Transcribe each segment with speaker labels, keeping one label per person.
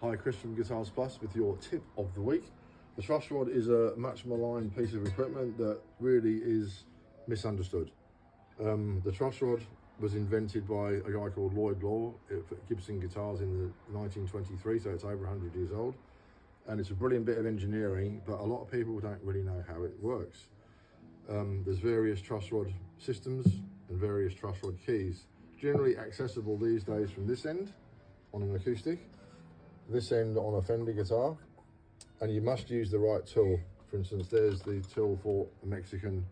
Speaker 1: Hi, Chris from Guitars Plus with your tip of the week. The truss rod is a much maligned piece of equipment that really is misunderstood. The truss rod was invented by a guy called Lloyd Law at Gibson Guitars in 1923, so it's over 100 years old. And it's a brilliant bit of engineering, but a lot of people don't really know how it works. There's various truss rod systems and various truss rod keys, generally accessible these days from this end on an acoustic, this end on a Fender guitar, and you must use the right tool. For instance, there's the tool for a Mexican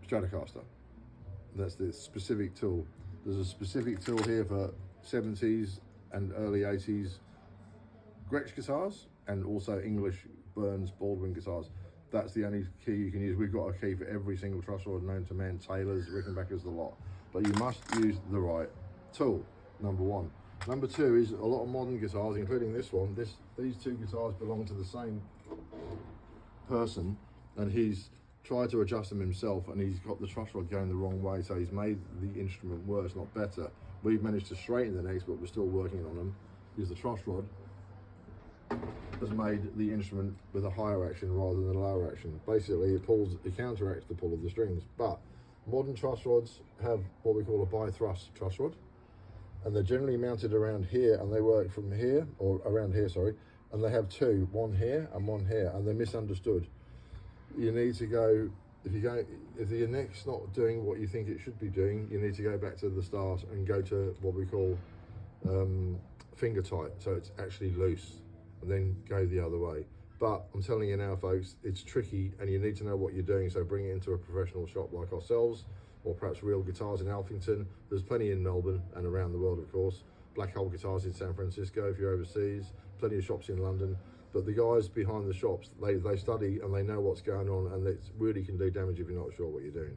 Speaker 1: Stratocaster. That's the specific tool. There's a specific tool here for 70s and early 80s Gretsch guitars, and also English Burns Baldwin guitars. That's the only key you can use. We've got a key for every single truss rod known to man, Taylors, Rickenbackers, the lot. But you must use the right tool, number one. Number two is a lot of modern guitars, including this one. These two guitars belong to the same person, and he's tried to adjust them himself, and he's got the truss rod going the wrong way, so he's made the instrument worse, not better. We've managed to straighten the necks, but we're still working on them, because the truss rod has made the instrument with a higher action rather than a lower action. Basically, it counteracts the pull of the strings. But modern truss rods have what we call a bi-thrust truss rod, and they're generally mounted around here, and they work from here, or around here, sorry, and they have two, one here and one here, and they're misunderstood. You need to go, if your neck's not doing what you think it should be doing, you need to go back to the start and go to what we call finger tight, so it's actually loose, and then go the other way. But I'm telling you now, folks, it's tricky, and you need to know what you're doing, so bring it into a professional shop like ourselves, or perhaps Real Guitars in Alphington. There's plenty in Melbourne and around the world, of course. Black Hole Guitars in San Francisco if you're overseas, plenty of shops in London. But the guys behind the shops, they study and they know what's going on, and it really can do damage if you're not sure what you're doing.